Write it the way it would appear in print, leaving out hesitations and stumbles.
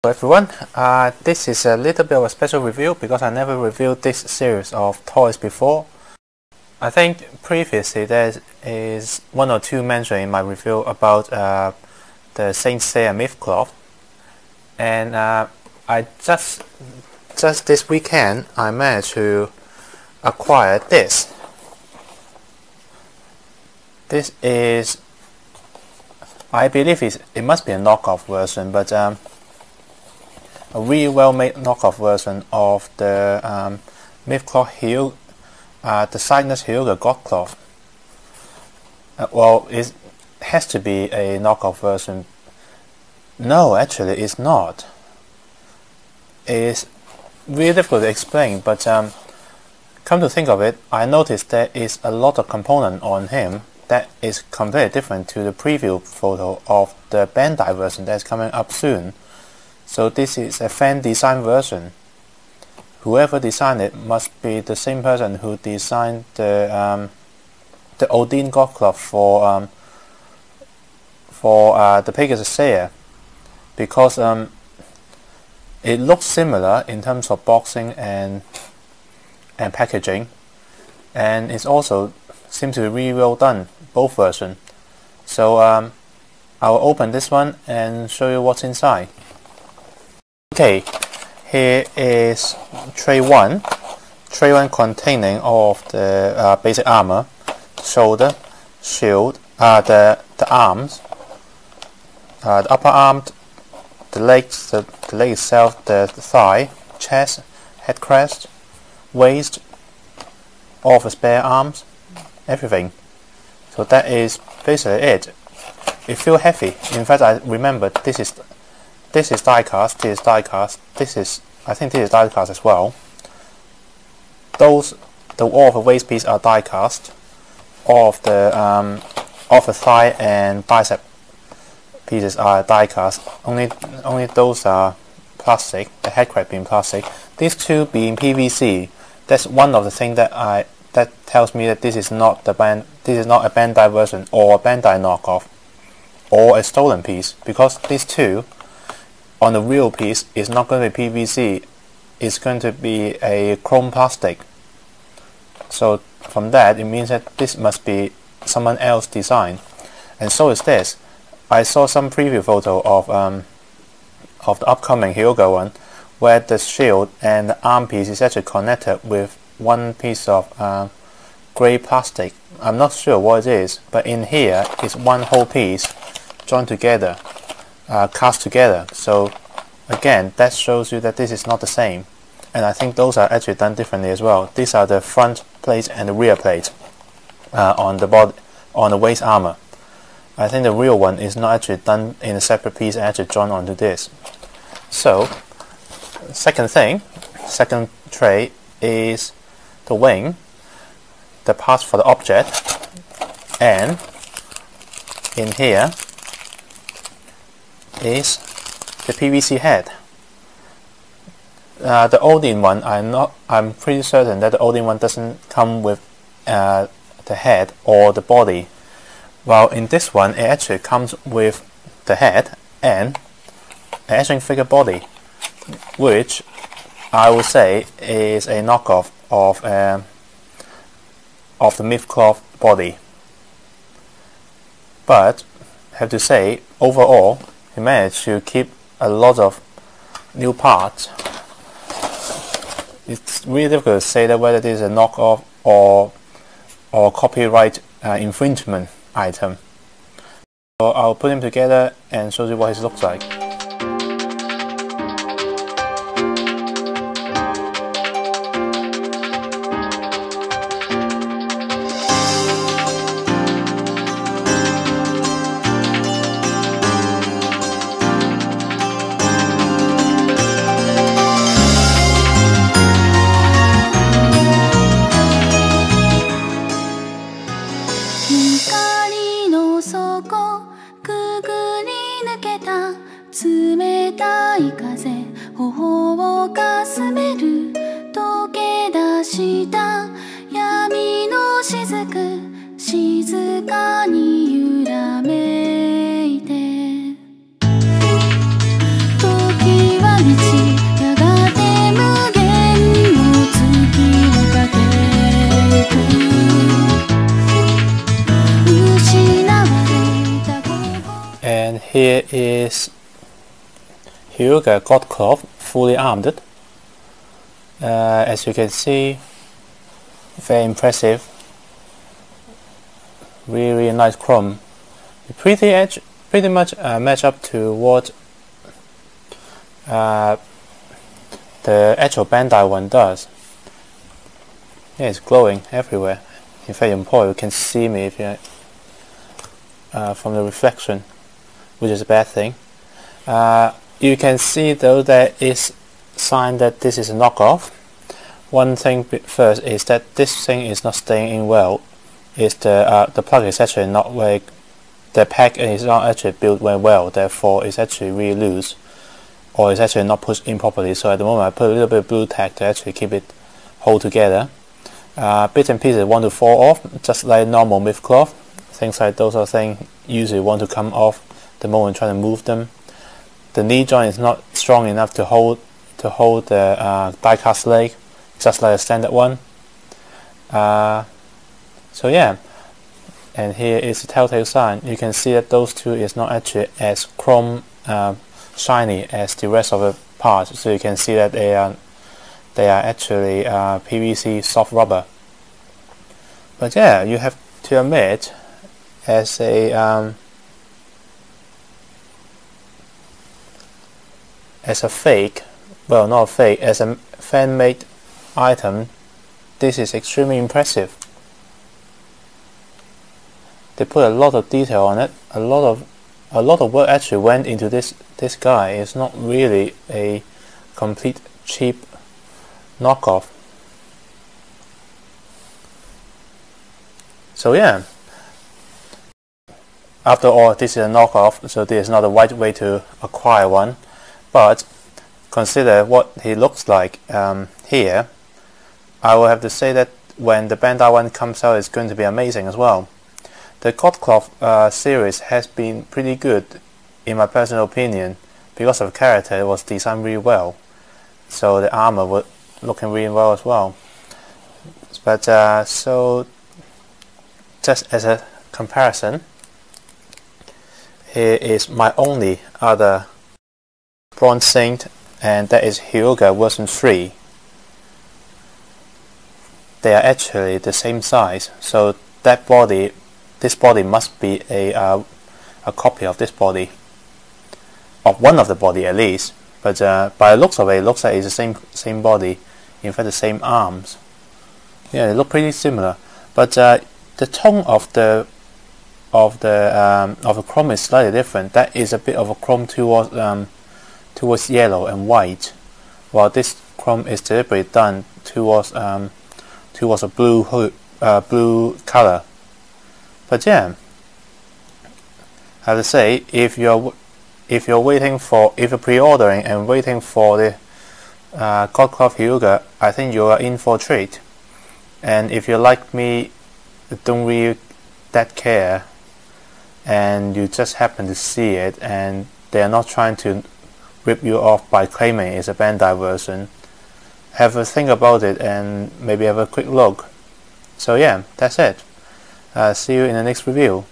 Hello everyone, this is a little bit of a special review because I never reviewed this series of toys before. I think previously there is one or two mentioned in my review about the Saint Seiya Cloth, and I just this weekend I managed to acquire this. This is, I believe it must be a knockoff version, but a really well-made knockoff version of the Cloth the Cygnus Hyoga God Cloth. Well, it has to be a knockoff version. No, actually, it's not. It's really difficult to explain, but come to think of it, I noticed there is a lot of component on him that is completely different to the preview photo of the Bandai version that's coming up soon. So this is a fan design version. Whoever designed it must be the same person who designed the Odin God Cloth for the Pegasus Seiya, because it looks similar in terms of boxing and packaging, and it's also seems to be really well done, both versions. So I'll open this one and show you what's inside. Okay, here is tray 1 containing all of the basic armor: shoulder, shield, the arms, the upper arm, the legs, the leg itself, the thigh, chest, head crest, waist, all of the spare arms, everything. So that is basically it. It feels heavy. In fact, I remember this is diecast, this is diecast, I think this is diecast as well. All of the waist piece are diecast. All of the thigh and bicep pieces are diecast. Only those are plastic. The head crest being plastic. These two being PVC. That's one of the things that tells me that this is not a Bandai version or a Bandai knockoff or a stolen piece, because these two on the real piece is not going to be PVC. It's going to be a chrome plastic. So from that, it means that this must be someone else's design, and so is this. I saw some preview photo of the upcoming Hyoga one, where the shield and the arm piece is actually connected with one piece of grey plastic. I'm not sure what it is, but in here is one whole piece joined together, cast together. So again, that shows you that this is not the same, and I think those are actually done differently as well. These are the front plate and the rear plate on the body, on the waist armor. I think the real one is not actually done in a separate piece and actually joined onto this. So second tray is the wing, the parts for the object, and in here is the PVC head. The Odin one, I'm pretty certain that the Odin one doesn't come with the head or the body. While in this one, it actually comes with the head and an action figure body, which I would say is a knockoff of the Cloth body. But I have to say, overall, he managed to keep a lot of new parts. It's really difficult to say that whether this is a knockoff or copyright infringement item. So I'll put him together and show you what he looks like. is Hyoga God Cloth, fully armed. As you can see, very impressive. Really nice chrome. Pretty much match up to what the actual Bandai one does. Yeah, it's glowing everywhere. In fact, you can see me if you from the reflection, which is a bad thing. You can see though there is sign that this is a knockoff. One thing first is that this thing is not staying in well. Is the plug is actually not very, the pack is not actually built very well. Therefore, it's actually really loose, or it's actually not pushed in properly. So at the moment, I put a little bit of blue tack to actually keep it hold together. Bits and pieces want to fall off, just like normal myth cloth. Things like those are things usually want to come off the moment trying to move them. The knee joint is not strong enough to hold the diecast leg, just like a standard one. So yeah, and here is the telltale sign. You can see that those two is not actually as chrome shiny as the rest of the parts. So you can see that they are actually PVC soft rubber. But yeah, you have to admit, as a fake, well, not a fake, as a fan-made item, this is extremely impressive. They put a lot of detail on it. A lot of work actually went into this guy. It's not really a complete cheap knockoff. So yeah, after all, this is a knockoff, so there is not a right way to acquire one. But consider what he looks like here. I will have to say that when the Bandai one comes out, it's going to be amazing as well. The God Cloth series has been pretty good, in my personal opinion, because of character. It was designed really well, so the armor was looking really well as well. But so just as a comparison, here is my only other Bronze Saint, and that is Hyoga version 3. They are actually the same size, so that body, this body must be a copy of this body, of one of the body at least. But by the looks of it, it looks like it's the same body. In fact, the same arms. Yeah, they look pretty similar. But the tone of the chrome is slightly different. That is a bit of a chrome towards yellow and white, while this chrome is deliberately done towards a blue color. But yeah, I have to say, if you're pre-ordering and waiting for the God Cloth Hyoga, I think you are in for a treat. And if you're like me, don't really that care, and you just happen to see it, and they are not trying to rip you off by claiming it's a Bandai version, have a think about it and maybe have a quick look. So yeah, that's it. See you in the next review.